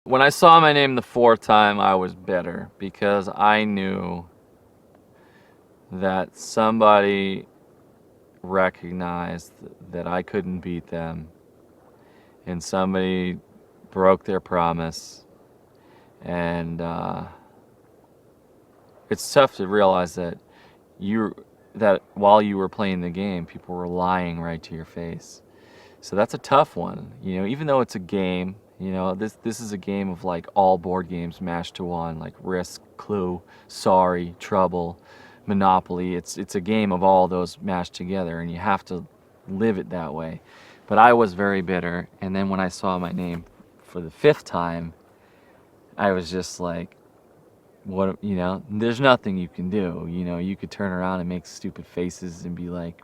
When I saw my name the fourth time, I was bitter because I knew that somebody recognized that I couldn't beat them and somebody broke their promise. And it's tough to realize you that while you were playing the game, people were lying right to your face. So that's a tough one. Even though it's a game, this is a game of like all board games mashed to one, like Risk, Clue, Sorry, Trouble, Monopoly. It's a game of all those mashed together, and you have to live it that way. But I was very bitter, and then when I saw my name for the fifth time, I was just like, what, there's nothing you can do. You could turn around and make stupid faces and be like,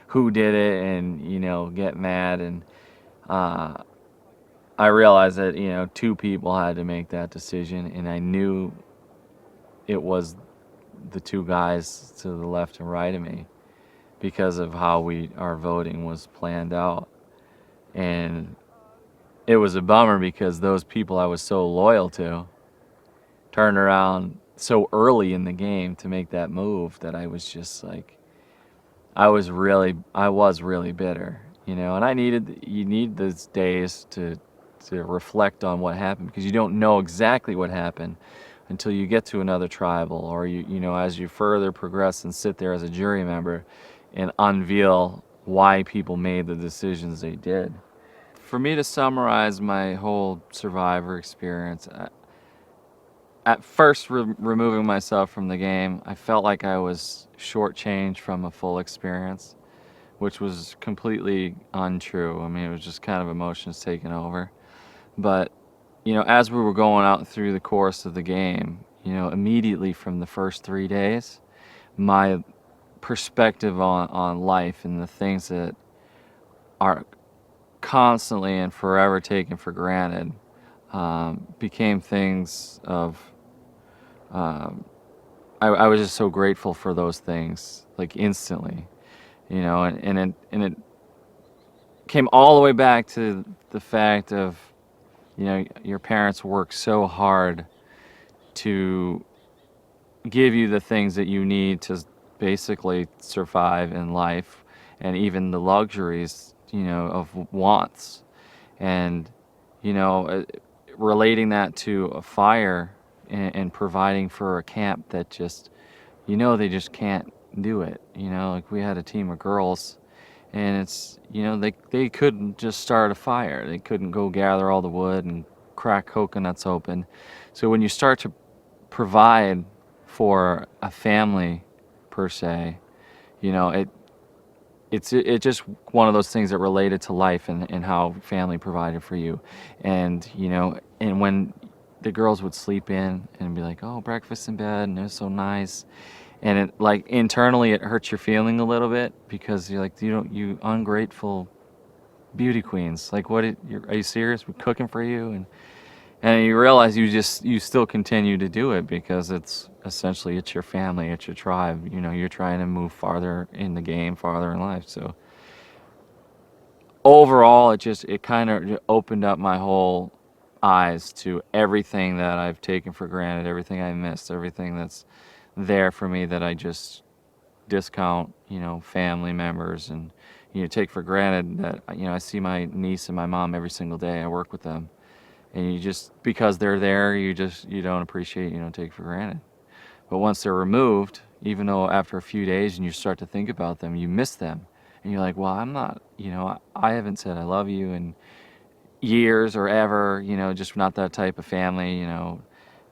who did it, and get mad. And uh, I realized that two people had to make that decision, and I knew it was the two guys to the left and right of me because of how our voting was planned out. And it was a bummer because those people I was so loyal to turned around so early in the game to make that move that I was just like, I was really bitter, and you need those days to reflect on what happened, because you don't know exactly what happened until you get to another tribal, or as you further progress and sit there as a jury member and unveil why people made the decisions they did. For me to summarize my whole Survivor experience, at first removing myself from the game, I felt like I was shortchanged from a full experience, which was completely untrue. I mean, it was just kind of emotions taking over. But, as we were going out through the course of the game, immediately from the first 3 days, my perspective on life and the things that are constantly and forever taken for granted became things of I was just so grateful for those things, like instantly, and it came all the way back to the fact of, your parents worked so hard to give you the things that you need to basically survive in life, and even the luxuries, of wants. And, you know, uh, relating that to a fire and providing for a camp that just, they just can't do it. Like we had a team of girls, and it's, they couldn't just start a fire. They couldn't go gather all the wood and crack coconuts open. So when you start to provide for a family per se, you know, it just one of those things that related to life and how family provided for you. And and when the girls would sleep in and be like, oh, breakfast in bed, and it was so nice, and it, like, internally it hurts your feeling a little bit, because you're like, you ungrateful beauty queens, like, are you serious, we're cooking for you? And you realize you still continue to do it because it's essentially, it's your family, it's your tribe. You're trying to move farther in the game, farther in life. So overall, it kind of opened up my whole eyes to everything that I've taken for granted, everything I missed, everything that's there for me that I just discount, family members, and take for granted that I see my niece and my mom every single day. I work with them, and you just, because they're there, you don't appreciate, you don't take for granted. But once they're removed, even though after a few days and you start to think about them, you miss them, and you're like, well, I'm not, I haven't said I love you in years or ever, just not that type of family, and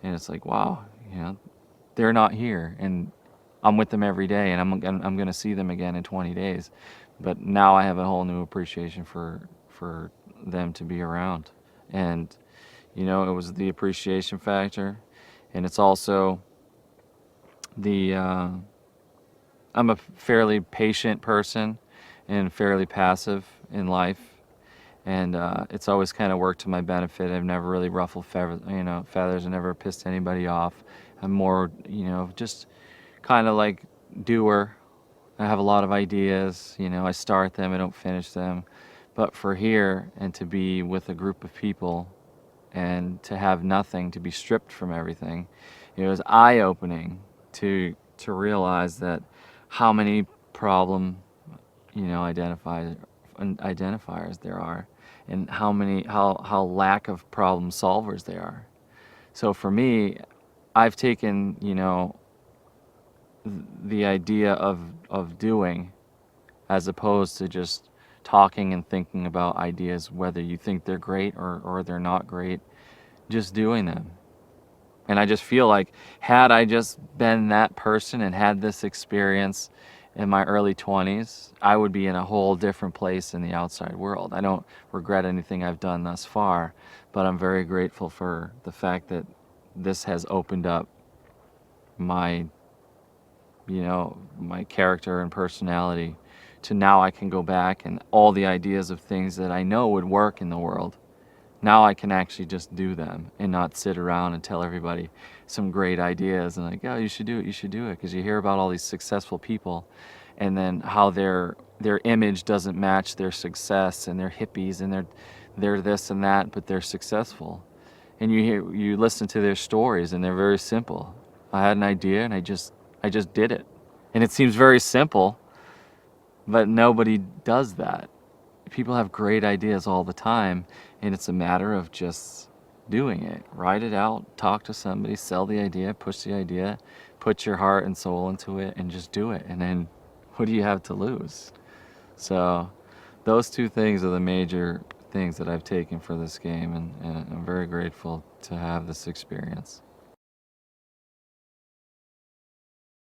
it's like, wow, they're not here, and I'm with them every day, and I'm gonna see them again in 20 days. But now I have a whole new appreciation for them to be around. And it was the appreciation factor, and it's also the I'm a fairly patient person and fairly passive in life, and it's always kind of worked to my benefit. I've never really ruffled feathers. I never pissed anybody off. I'm more, just kind of like doer. I have a lot of ideas. I start them, I don't finish them. But for here, and to be with a group of people and to have nothing, to be stripped from everything. It was eye-opening to realize that how many problem, identifiers there are, and how lack of problem solvers they are. So for me, I've taken, the idea of doing, as opposed to just talking and thinking about ideas, whether you think they're great or they're not great, just doing them. And I just feel like, had I just been that person and had this experience in my early 20s, I would be in a whole different place in the outside world. I don't regret anything I've done thus far, but I'm very grateful for the fact that this has opened up my, my character and personality to now I can go back and all the ideas of things that I know would work in the world. Now I can actually just do them and not sit around and tell everybody some great ideas and like, oh, you should do it, because you hear about all these successful people and then how their image doesn't match their success, and they're hippies and they're this and that, but they're successful. And you listen to their stories and they're very simple. I had an idea and I just did it. And it seems very simple, but nobody does that. People have great ideas all the time, and it's a matter of just doing it. Write it out, talk to somebody, sell the idea, push the idea, put your heart and soul into it, and just do it. And then what do you have to lose? So those two things are the major things that I've taken for this game, and I'm very grateful to have this experience.